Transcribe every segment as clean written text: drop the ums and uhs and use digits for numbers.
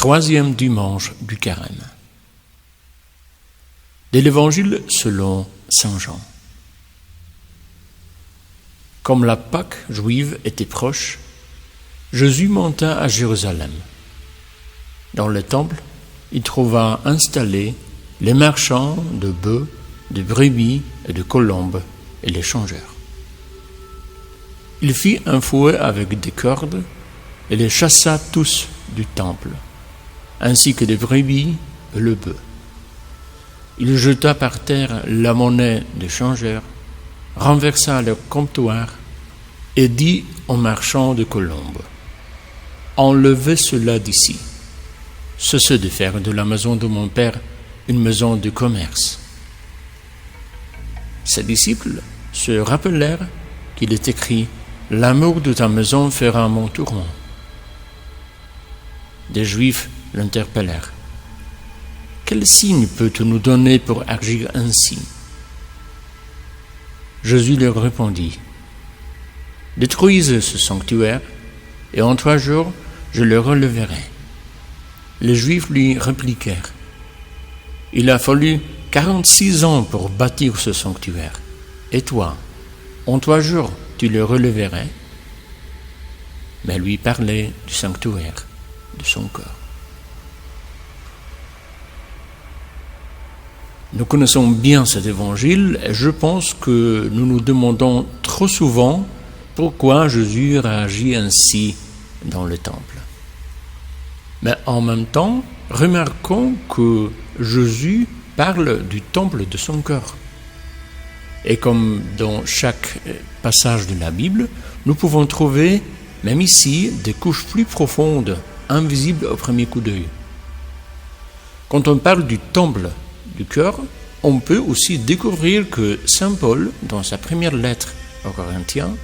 Troisième dimanche du Carême. De l'Évangile selon saint Jean. Comme la Pâque juive était proche, Jésus monta à Jérusalem. Dans le temple, il trouva installés les marchands de bœufs, de brebis et de colombes et les changeurs. Il fit un fouet avec des cordes et les chassa tous du temple, ainsi que les brebis et le bœuf. Il jeta par terre la monnaie des changeurs, renversa leur comptoir et dit aux marchands de colombes : « Enlevez cela d'ici. Cessez de faire de la maison de mon Père une maison de commerce. » Ses disciples se rappelèrent qu'il est écrit : « L'amour de ta maison fera mon tourment. » Des Juifs l'interpellèrent : « Quel signe peux-tu nous donner pour agir ainsi ?» Jésus leur répondit : « Détruisez ce sanctuaire, et en 3 jours je le releverai. » Les Juifs lui répliquèrent : « Il a fallu 46 ans pour bâtir ce sanctuaire, et toi, en 3 jours, tu le releverais ?» Mais lui parlait du sanctuaire de son corps. Nous connaissons bien cet évangile et je pense que nous nous demandons trop souvent pourquoi Jésus réagit ainsi dans le temple. Mais en même temps, remarquons que Jésus parle du temple de son corps. Et comme dans chaque passage de la Bible, nous pouvons trouver, même ici, des couches plus profondes, invisibles au premier coup d'œil. Quand on parle du temple du cœur, on peut aussi découvrir que saint Paul, dans sa première lettre aux Corinthiens,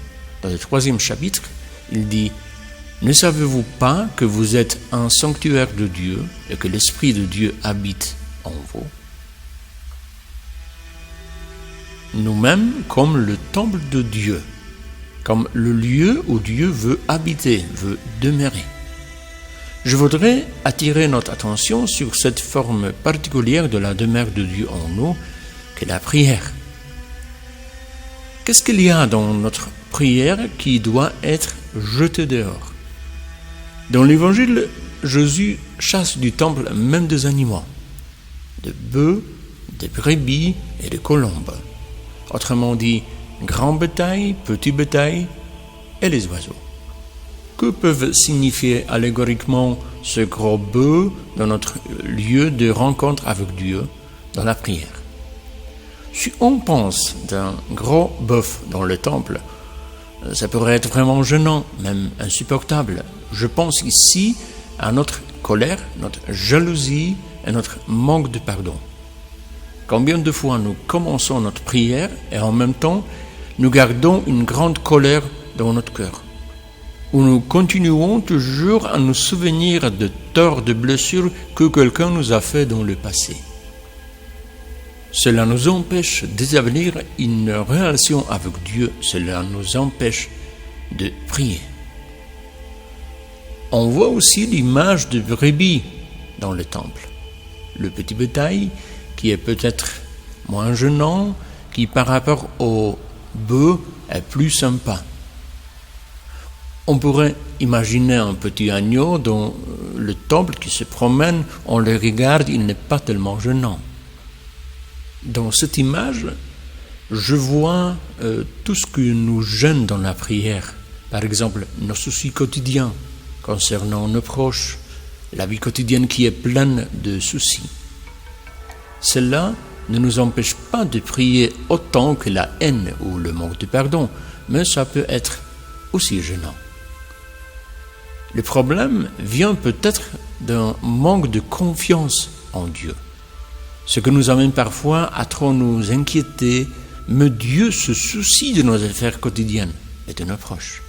dans le 3e chapitre, il dit : « Ne savez-vous pas que vous êtes un sanctuaire de Dieu et que l'Esprit de Dieu habite en vous ? Nous-mêmes comme le temple de Dieu, comme le lieu où Dieu veut habiter, veut demeurer. » Je voudrais attirer notre attention sur cette forme particulière de la demeure de Dieu en nous, qu'est la prière. Qu'est-ce qu'il y a dans notre prière qui doit être jeté dehors ? Dans l'Évangile, Jésus chasse du temple même des animaux, des bœufs, des brebis et des colombes. Autrement dit, grand bétail, petit bétail et les oiseaux. Que peuvent signifier allégoriquement ce gros bœuf dans notre lieu de rencontre avec Dieu, dans la prière ? Si on pense d'un gros bœuf dans le temple, ça pourrait être vraiment gênant, même insupportable. Je pense ici à notre colère, notre jalousie et notre manque de pardon. Combien de fois nous commençons notre prière et en même temps nous gardons une grande colère dans notre cœur, où nous continuons toujours à nous souvenir de torts, de blessures que quelqu'un nous a fait dans le passé. Cela nous empêche d'établir une relation avec Dieu, cela nous empêche de prier. On voit aussi l'image de brebis dans le temple. Le petit bétail qui est peut-être moins gênant, qui par rapport au bœuf est plus sympa. On pourrait imaginer un petit agneau dans le temple qui se promène, on le regarde, il n'est pas tellement gênant. Dans cette image, je vois tout ce qui nous gêne dans la prière. Par exemple, nos soucis quotidiens concernant nos proches, la vie quotidienne qui est pleine de soucis. Cela ne nous empêche pas de prier autant que la haine ou le manque de pardon, mais ça peut être aussi gênant. Le problème vient peut-être d'un manque de confiance en Dieu, ce que nous amène parfois à trop nous inquiéter, mais Dieu se soucie de nos affaires quotidiennes et de nos proches.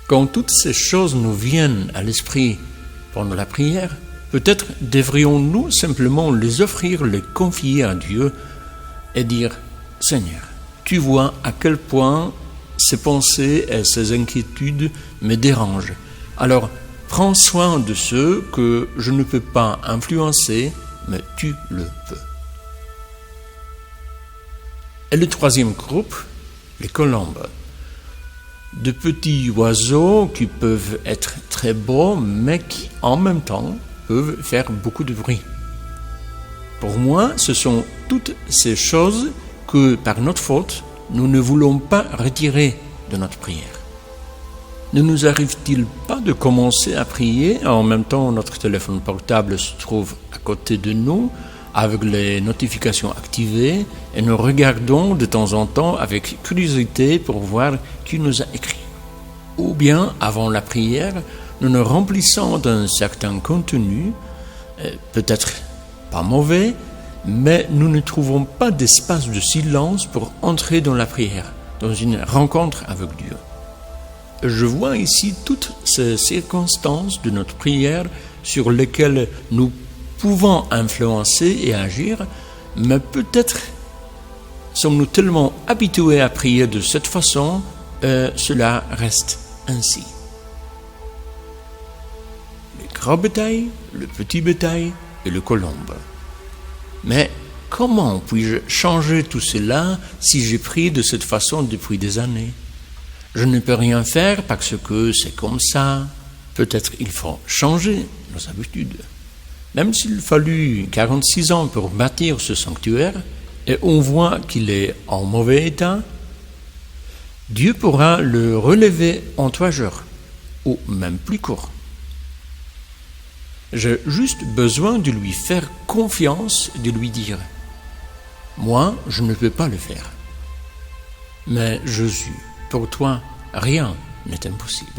Quand toutes ces choses nous viennent à l'esprit pendant la prière, peut-être devrions-nous simplement les offrir, les confier à Dieu et dire : « Seigneur, tu vois à quel point ces pensées et ces inquiétudes me dérangent. Alors, prends soin de ceux que je ne peux pas influencer, mais tu le peux. Et le troisième groupe, les colombes. De petits oiseaux qui peuvent être très beaux, mais qui en même temps peuvent faire beaucoup de bruit. Pour moi, ce sont toutes ces choses que, par notre faute, nous ne voulons pas retirer de notre prière. Ne nous arrive-t-il pas de commencer à prier et en même temps notre téléphone portable se trouve à côté de nous avec les notifications activées et nous regardons de temps en temps avec curiosité pour voir qui nous a écrit. Ou bien, avant la prière, nous nous remplissons d'un certain contenu, peut-être pas mauvais, mais nous ne trouvons pas d'espace de silence pour entrer dans la prière, dans une rencontre avec Dieu. Je vois ici toutes ces circonstances de notre prière sur lesquelles nous pouvons influencer et agir, mais peut-être sommes-nous tellement habitués à prier de cette façon, cela reste ainsi. Le grand bétail, le petit bétail et le colombe. Mais comment puis-je changer tout cela si j'ai prié de cette façon depuis des années? Je ne peux rien faire parce que c'est comme ça. Peut-être il faut changer nos habitudes. Même s'il fallut 46 ans pour bâtir ce sanctuaire, et on voit qu'il est en mauvais état, Dieu pourra le relever en 3 jours, ou même plus court. J'ai juste besoin de lui faire confiance et de lui dire « Moi, je ne peux pas le faire. Mais Jésus, pour toi, rien n'est impossible. »